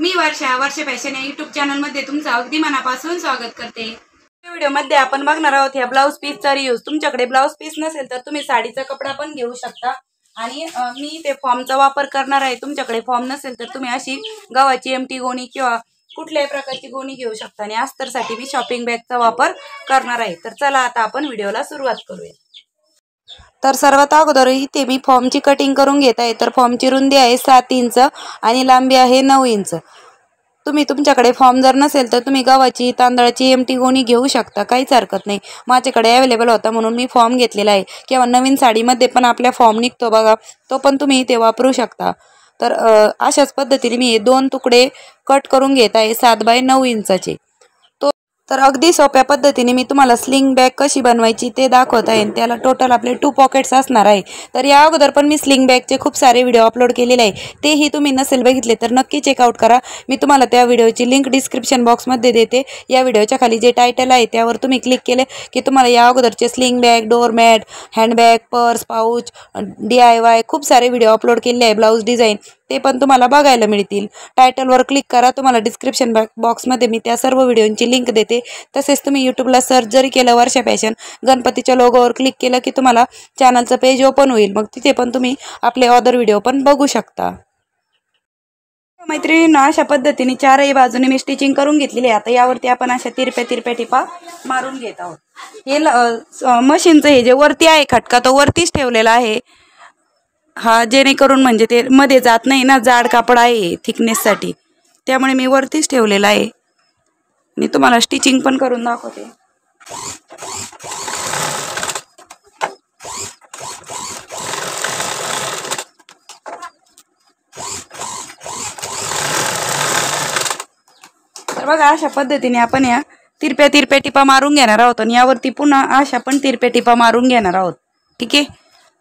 मी वर्षा fashion या YouTube चॅनलमध्ये तुमचं अगदी मनापासून स्वागत करते। या व्हिडिओमध्ये आपण बघणार आहोत या ब्लाउज पीसचा रियूज। तुमच्याकडे ब्लाउज पीस नसेल तर तुम्ही साडीचा कपडा पण घेऊ शकता आणि मी ते फॉर्मचा वापर करणार आहे। तुमच्याकडे फॉर्म नसेल तर तुम्ही अशी गव्हाची एमटी गोणी किंवा कुठल्याही प्रकारची गोणी घेऊ शकता आणि अस्तरसाठी मी शॉपिंग बॅगचा वापर करणार आहे। तर चला आता आपण व्हिडिओला सुरुवात करूया। तर सर्वात अगोदर इथे मी फॉर्मची कटिंग करून घेत आहे। तर फॉर्मची रुंदी आहे 7 इंच आणि लांबी आहे 9 इंच। तुम्ही तुमच्याकडे फॉर्म जर नसेल तर तुम्ही गव्हाची तांदळाची एमटी गोणी घेऊ शकता, काहीच हरकत नाही। माझ्याकडे अवेलेबल होता म्हणून मी फॉर्म घेतलेला आहे। किंवा नवीन साडीमध्ये पण आपल्या फॉर्म निघतो बघा, तो पण तुम्ही इथे वापरू शकता। तर अशाच पद्धतीने मी 2 तुकडे कट करून घेत आहे 7 बाय 9 इंचाचे। तर अगदी सोप्या पद्धतीने मी तुम्हाला स्लिंग बॅग कशी बनवायची ते दाखवत आहे। त्याला टोटल आपले 2 पॉकेट्स असणार आहे। तर या अगोदर पण मी स्लिंग बॅगचे खूप सारे व्हिडिओ अपलोड केलेले आहे, तेही तुम्ही नसेल बघितले तर नक्की चेकआउट करा। मी तुम्हाला त्या व्हिडिओची लिंक डिस्क्रिप्शन बॉक्समध्ये देते। या व्हिडिओच्या खाली जे टायटल आहे त्यावर तुम्ही क्लिक केले की तुम्हाला या अगोदरचे sling bag, doormat, handbag, purse, pouch, DIY खूप सारे व्हिडिओ अपलोड केले आहे, ब्लाउज डिझाईन, ते पण तुम्हाला बघायला मिळतील। टायटलवर क्लिक करा, तुम्हाला डिस्क्रिप्शन बॉक्समध्ये मी त्या सर्व व्हिडिओंची लिंक देते। तसेच तुम्ही यूट्यूबला सर्च जरी केलं वर्षा फॅशन, गणपतीच्या लोगोवर क्लिक केलं की तुम्हाला चॅनलचं पेज ओपन होईल, मग तिथे पण तुम्ही आपले अदर व्हिडिओ पण बघू शकता। मैत्रिणींनो, अशा पद्धतीने चारही बाजूने मी स्टिचिंग करून घेतलेली आहे। आता यावरती आपण अशा तिरप्या टिपा मारून घेत आहोत। हे मशीनचं हे जे वरती आहे खटका तो वरतीच ठेवलेला आहे, हा जेणेकरून म्हणजे ते मध्ये जात नाही ना, जाड कापड आहे थिकनेससाठी, त्यामुळे मी वरतीच ठेवलेला आहे। मी तुम्हाला स्टिचिंग पण करून दाखवते। तर बघा, अशा पद्धतीने आपण या तिरप्या टिपा मारून घेणार आहोत आणि यावरती पुन्हा अशा पण तिरप्या टिपा मारून घेणार आहोत, ठीक आहे।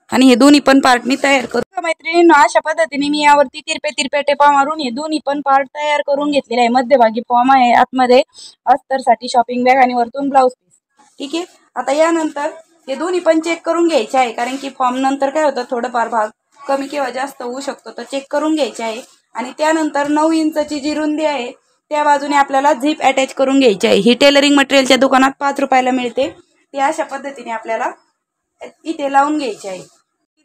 आणि हे दोन्ही पण पार्ट मी तयार करू। मैत्रिणींनो, अशा पद्धतीने मी यावरती तिरप्या टिपा मारून हे दोन्ही पण पार्ट तयार करून घेतलेले आहे। मध्यभागी फॉर्म आहे, आतमध्ये अस्तरसाठी शॉपिंग बॅग आणि वरतून ब्लाउज पीस, ठीक आहे। आता यानंतर हे दोन्ही पण चेक करून घ्यायचे आहे, कारण की फॉर्म नंतर काय होतं, थोडंफार भाग कमी किंवा जास्त होऊ शकतो, तर चेक करून घ्यायचे आहे। आणि त्यानंतर 9 इंचची जी रुंदी आहे त्या बाजूने आपल्याला झिप अटॅच करून घ्यायची आहे। ही टेलरिंग मटेरियलच्या दुकानात 5 रुपयाला मिळते। ती अशा पद्धतीने आपल्याला इथे लावून घ्यायची आहे।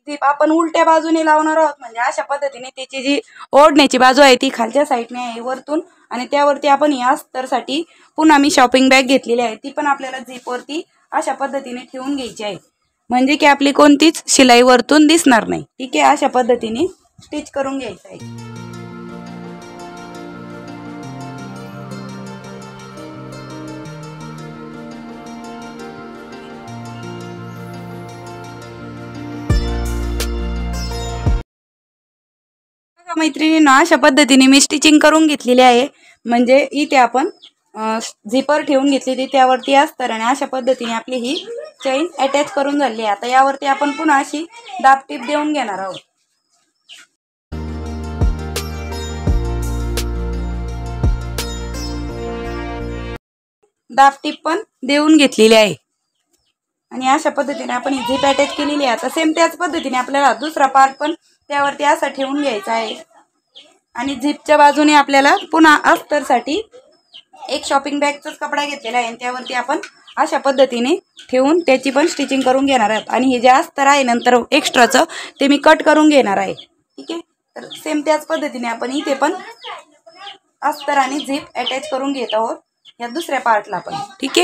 झिप आपण उलट्या बाजूने लावणार आहोत, म्हणजे अशा पद्धतीने त्याची जी ओढण्याची बाजू आहे ती खालच्या साईडने आहे वरतून, आणि त्यावरती आपण या अस्तरसाठी पुन्हा मी शॉपिंग बॅग घेतलेली आहे, ती पण आपल्याला झिपवरती अशा पद्धतीने ठेवून घ्यायची आहे, म्हणजे की आपली कोणतीच शिलाई वरतून दिसणार नाही, ठीक आहे। अशा पद्धतीने स्टिच करून घ्यायचं आहे। मैत्रिणींनो, अशा पद्धतीने मी स्टिचिंग करून घेतलेली आहे, म्हणजे इथे आपण झिपर ठेवून घेतलेली, त्यावरती अस्तर, आणि अशा पद्धतीने आपली ही चेन अटॅच करून झाली आहे। आता यावरती आपण पुन्हा अशी दाबटीप देऊन घेणार आहोत। दाबटीप पण देऊन घेतलेली आहे आणि अशा पद्धतीने आपण ही झिप अटॅच केलेली आहे। आता सेम त्याच पद्धतीने आपल्याला दुसरा पार्ट पण त्यावरती असा ठेवून घ्यायचा आहे आणि झिपच्या बाजूने आपल्याला पुन्हा अस्तरसाठी एक शॉपिंग बॅगचाच कपडा घेतलेला आहे, आणि त्यावरती आपण अशा पद्धतीने ठेवून त्याची पण स्टिचिंग करून घेणार आहोत। आणि हे जे अस्तर आहे नंतर एक्स्ट्राचं ते मी कट करून घेणार आहे, ठीक आहे। तर सेम त्याच पद्धतीने आपण इथे पण अस्तर आणि झिप अटॅच करून घेत आहोत या दुसऱ्या पार्टला पण, ठीक आहे।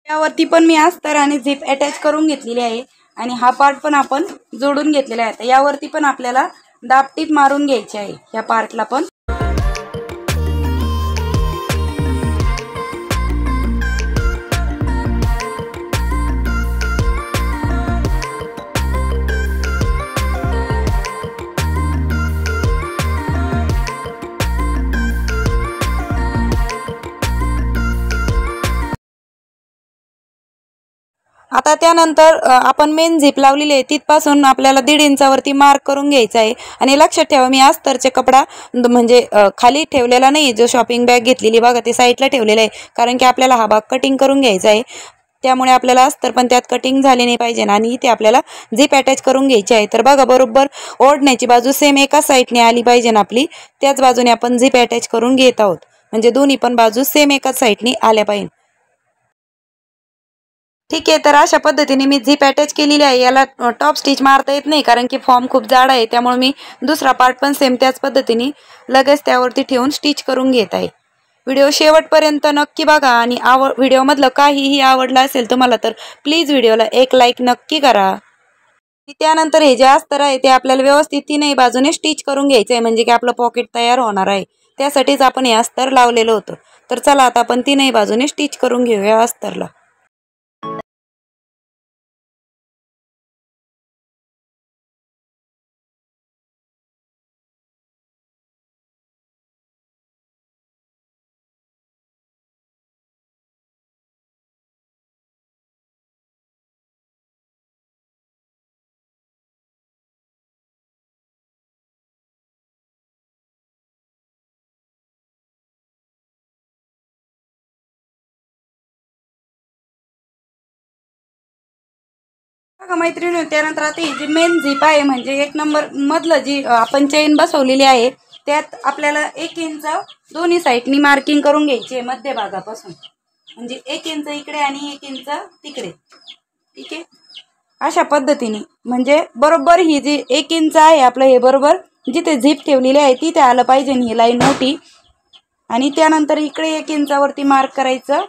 यावरती पण मी अस्तर आणि झिप अटॅच करून घेतलेली आहे आणि हा पार्ट पण आपण जोडून घेतलेला आहे। तर यावरती पण आपल्याला दाबटीप मारून घ्यायची आहे या पार्टला पण। आता त्यानंतर आपण मेन झीप लावलेली आहे तिथपासून आपल्याला 1.5 इंचावरती मार्क करून घ्यायचा आहे. आणि लक्षात ठेवा मी अस्तरचे कपडा म्हणजे खाली ठेवलेला नाही, जो शॉपिंग बॅग घेतलेली बघा ते साईडला ठेवलेला आहे, कारण की आपल्याला हा भाग कटिंग करून घ्यायचा आहे. त्यामुळे आपल्याला अस्तर पण त्यात कटिंग झाले नाही पाहिजे आणि इथे आपल्याला झीप अटॅच करून घ्यायची आहे. तर बघा बरोबर ओढण्याची बाजू सेम एकाच साईडने आली पाहिजे ना आपली, त्याच बाजूने आपण झीप अटॅच करून घेत आहोत. म्हणजे दोन्ही पण बाजू सेम एकाच साईडने आल्या पाहिजे. ठीक आहे, तर अशा पद्धतीने मी झीप अटॅच केलेली आहे. याला टॉप स्टिच मारता येत नाही कारण की फॉर्म खूप जाड आहे, त्यामुळे मी दुसरा पार्ट पण सेम त्याच पद्धतीने लगेच त्यावरती ठेवून स्टिच करून घेत आहे. व्हिडिओ शेवटपर्यंत नक्की बघा आणि व्हिडिओमधलं काहीही आवडलं असेल तुम्हाला तर प्लीज व्हिडिओला एक लाईक नक्की करा. त्यानंतर हे जे अस्तर आहे ते आपल्याला व्यवस्थित तीनही बाजूने स्टिच करून घ्यायचं आहे, म्हणजे की आपलं पॉकेट तयार होणार आहे. त्यासाठीच आपण हे अस्तर लावलेलं होतं. तर चला आता आपण तीनही बाजूने स्टिच करून घेऊया अस्तरला. बघा मैत्रिणी, त्यानंतर आता ही जी मेन झीप आहे म्हणजे 1 नंबर मधलं जी आपण चेन बसवलेली आहे, त्यात आपल्याला 1 इंच दोन्ही साईडनी मार्किंग करून घ्यायची आहे मध्यभागापासून. म्हणजे 1 इंच इकडे आणि 1 इंच तिकडे. ठीक आहे, अशा पद्धतीने म्हणजे बरोबर ही जी 1 इंच आहे आपलं, हे बरोबर जिथे झीप ठेवलेली आहे तिथे आलं पाहिजे ही लाईन मोठी. आणि त्यानंतर इकडे 1 इंचावरती मार्क करायचं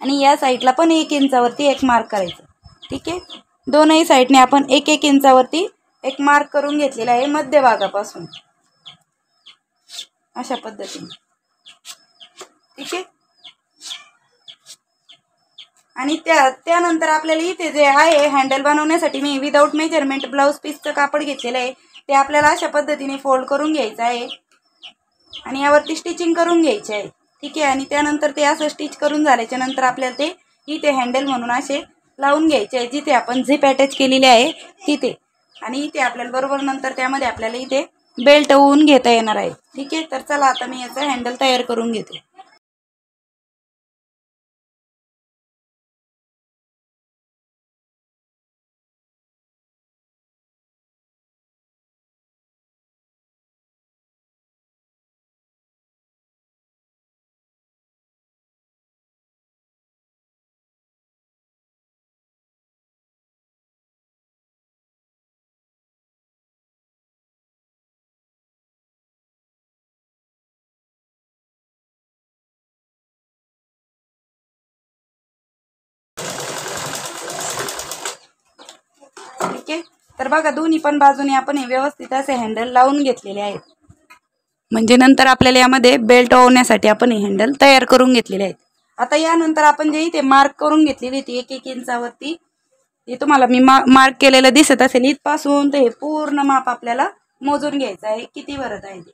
आणि या साईडला पण 1 इंचावरती एक मार्क करायचं. ठीक आहे, दोनही साईडने आपण 1-1 इंचावरती एक मार्क करून घेतलेला आहे मध्यभागापासून, अशा पद्धतीने. ठीक आहे, आणि त्यानंतर आपल्याला इथे जे आहे हँडल बनवण्यासाठी मी विदाऊट मेजरमेंट ब्लाऊज पीसचं कापड घेतलेलं आहे. ते आपल्याला अशा पद्धतीने फोल्ड करून घ्यायचं आहे आणि यावरती स्टिचिंग करून घ्यायची आहे. ठीक आहे, आणि त्यानंतर ते असं स्टिच करून झाल्याच्या नंतर आपल्याला ते इथे हँडल म्हणून असे लावून घ्यायचे आहे, जिथे आपण झीप अटॅच केलेली आहे तिथे. आणि इथे आपल्याला बरोबर नंतर त्यामध्ये आपल्याला इथे बेल्ट होऊन घेता येणार आहे. ठीक आहे, तर चला आता मी याचं हँडल तयार करून घेते. ठीक आहे, तर बघा दोन्ही पण बाजूने आपण हे व्यवस्थित असे हँडल लावून घेतलेले आहेत. म्हणजे नंतर आपल्याला यामध्ये बेल्ट ओवण्यासाठी आपण हे हँडल तयार करून घेतलेले आहेत. आता यानंतर आपण जे इथे मार्क करून घेतलेली होती 1-1 इंचावरती, हे तुम्हाला मी मार्क केलेलं दिसत असेल. इथपासून तर हे पूर्ण माप आपल्याला मोजून घ्यायचं आहे, किती भरत आहे ते.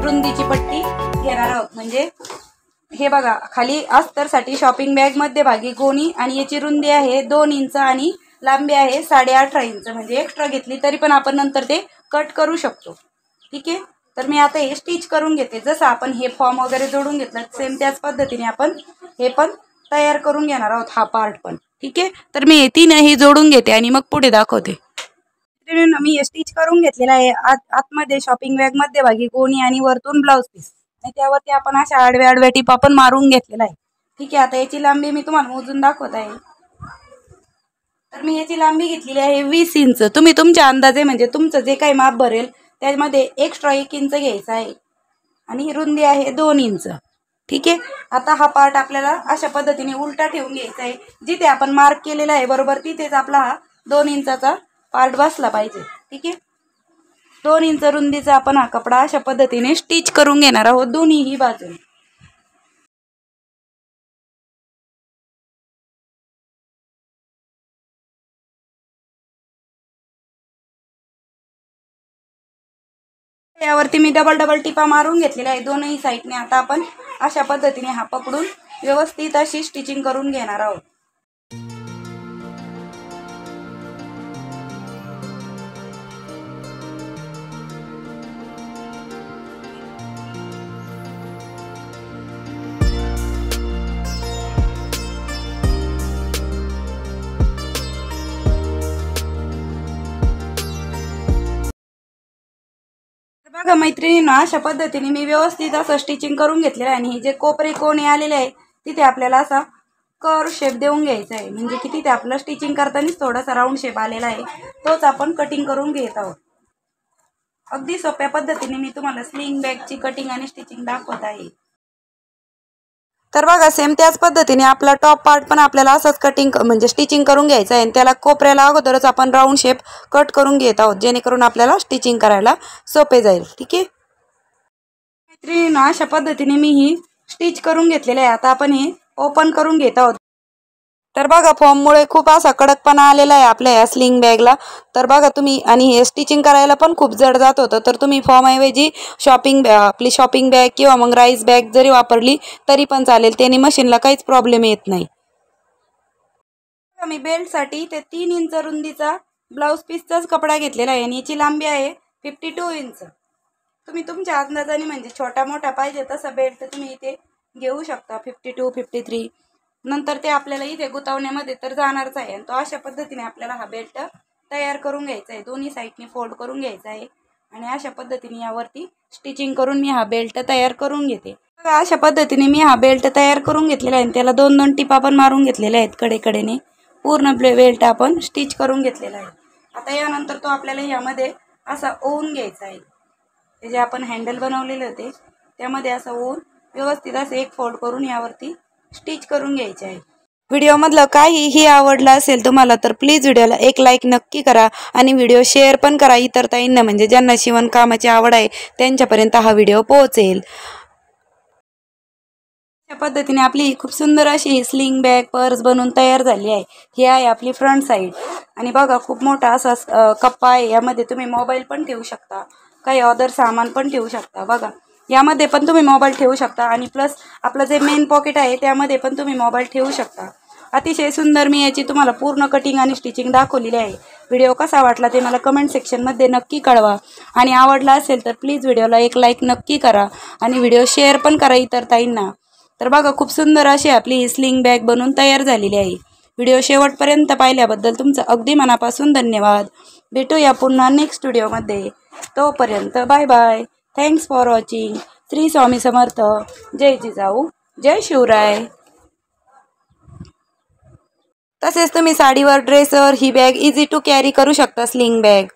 रुंदीची पट्टी घेणार आहोत. म्हणजे हे बघा, खाली अस्तरसाठी शॉपिंग बॅग मध्यभागी गोणी आणि याची रुंदी आहे 2 इंच आणि लांबी आहे 18.5 इंच. म्हणजे एक्स्ट्रा घेतली तरी पण आपण नंतर ते कट करू शकतो. ठीक आहे, तर मी आता हे स्टिच करून घेते. जसं आपण हे फॉर्म वगैरे जोडून घेतलं सेम त्याच पद्धतीने आपण हे पण तयार करून घेणार आहोत, हा पार्ट पण. ठीक आहे, तर मी हे तीनही जोडून घेते आणि मग पुढे दाखवते. मी हे स्टिच करून घेतलेलं आहे. आतमध्ये शॉपिंग बॅग मध्यभागी गोणी आणि वरतून ब्लाउज पीस, आणि त्यावरती आपण अशा आडव्या आडव्या टिप आपण मारून घेतलेला आहे. ठीक आहे, आता याची लांबी मी तुम्हाला मोजून दाखवत आहे. तर मी याची लांबी घेतलेली आहे 20 इंच. तुम्ही तुमच्या अंदाजे म्हणजे तुमचं जे काही माप भरेल त्यामध्ये एक्स्ट्रा 1 इंच घ्यायचा आहे आणि रुंदी आहे 2 इंच. ठीक आहे, आता हा पार्ट आपल्याला अशा पद्धतीने उलटा ठेवून घ्यायचा आहे. जिथे आपण मार्क केलेला आहे बरोबर तिथेच आपला हा 2 इंचाचा पार्ट बसला पाहिजे. ठीक आहे, 2 इंच रुंदीचा आपण हा कपडा अशा पद्धतीने स्टिच करून घेणार आहोत दोन्हीही बाजूने. यावरती मी डबल टिपा मारून घेतलेल्या आहे दोनही साईडने। आता आपण अशा पद्धतीने हा पकडून व्यवस्थित अशी स्टिचिंग करून घेणार आहोत। बघा मैत्रिणींनो, अशा पद्धतीने मी व्यवस्थित असं स्टिचिंग करून घेतलेलं आहे। आणि हे जे कोपरे कोणे आलेले आहे तिथे आपल्याला असा कर्व शेप देऊन घ्यायचा आहे, म्हणजे की तिथे आपलं स्टिचिंग करतानाच थोडासा राऊंड शेप आलेला आहे, तोच आपण कटिंग करून घेत आहोत। अगदी सोप्या पद्धतीने मी तुम्हाला स्लिंग बॅगची कटिंग आणि स्टिचिंग दाखवत आहे। तर बघा सेम त्याच पद्धतीने आपला टॉप पार्ट पण आपल्याला असंच कटिंग म्हणजे स्टिचिंग करून घ्यायचं आहे। आणि त्याला कोपऱ्याला अगोदरच आपण राऊंड शेप कट करून घेत आहोत, जेणेकरून आपल्याला स्टिचिंग करायला सोपे जाईल। ठीक आहे मैत्रिणींनो, अशा पद्धतीने मी ही स्टिच करून घेतलेले आहे। आता आपण हे ओपन करून घेत आहोत। तर बघा फॉर्ममुळे खूप असा कडकपणा आलेला आहे आपल्या या स्लिंग बॅगला। तर बघा तुम्ही, आणि हे स्टिचिंग करायला पण खूप जड जात होतं, तर तुम्ही फॉर्मऐवजी आपली शॉपिंग बॅग किंवा मग राईस बॅग जरी वापरली तरी पण चालेल, त्याने मशीनला काहीच प्रॉब्लेम येत नाही। मी बेल्टसाठी ते 3 इंच रुंदीचा ब्लाऊज पीसचाच कपडा घेतलेला आहे आणि याची लांबी आहे 52 इंच। तुम्ही तुमच्या अंदाजाने म्हणजे छोटा मोठा पाहिजे तसा बेल्ट तुम्ही इथे घेऊ शकता, 52, 53। नंतर ते आपल्याला इथे गुतावण्यामध्ये तर जाणारच आहे। तो अशा पद्धतीने आपल्याला हा बेल्ट तयार करून घ्यायचा आहे, दोन्ही साईडने फोल्ड करून घ्यायचा आहे आणि अशा पद्धतीने यावरती स्टिचिंग करून मी हा बेल्ट तयार करून घेते। अशा पद्धतीने मी हा बेल्ट तयार करून घेतलेला आहे। त्याला 2-2 टिपा पण मारून घेतलेल्या आहेत कडेकडेने। पूर्ण बेल्ट आपण स्टिच करून घेतलेला आहे। आता यानंतर तो आपल्याला यामध्ये असा ओवून घ्यायचा आहे। ते जे आपण हँडल बनवलेले होते त्यामध्ये असं ओवून व्यवस्थित असं एक फोल्ड करून यावरती स्टिच करून घ्यायचे आहे। व्हिडिओमधलं काहीही आवडलं असेल तुम्हाला तर प्लीज व्हिडिओला एक लाईक नक्की करा आणि व्हिडिओ शेअर पण करा इतर ताईंना, म्हणजे ज्यांना शिवणकामाची आवड आहे त्यांच्यापर्यंत हा व्हिडिओ पोहोचेल। अशा पद्धतीने आपली खूप सुंदर अशी स्लिंग बॅग पर्स बनवून तयार झाली आहे। ही आहे आपली फ्रंट साईड। आणि बघा खूप मोठा असा कप्पा आहे, यामध्ये तुम्ही मोबाईल पण ठेवू शकता, काही अदर सामान पण ठेवू शकता। बघा यामध्ये पण तुम्ही मोबाईल ठेवू शकता आणि प्लस आपलं जे मेन पॉकेट आहे त्यामध्ये पण तुम्ही मोबाईल ठेवू शकता। अतिशय सुंदर मी याची तुम्हाला पूर्ण कटिंग आणि स्टिचिंग दाखवलेली आहे। व्हिडिओ कसा वाटला ते मला कमेंट सेक्शनमध्ये नक्की कळवा आणि आवडला असेल तर प्लीज व्हिडिओला एक लाईक नक्की करा आणि व्हिडिओ शेअर पण करा इतर ताईंना। तर बघा खूप सुंदर अशी आपली ही स्लिंग बॅग बनवून तयार झालेली आहे। व्हिडिओ शेवटपर्यंत पाहिल्याबद्दल तुमचं अगदी मनापासून धन्यवाद। भेटूया पुन्हा नेक्स्ट व्हिडिओमध्ये, तोपर्यंत bye bye. Thanks for watching. Shri Swami Samarth. जय जिजाऊ, जय शिवराय। तसेच तुम्ही साडीवर ड्रेसवर ही बॅग इझी टू कॅरी करू शकता स्लिंग बॅग।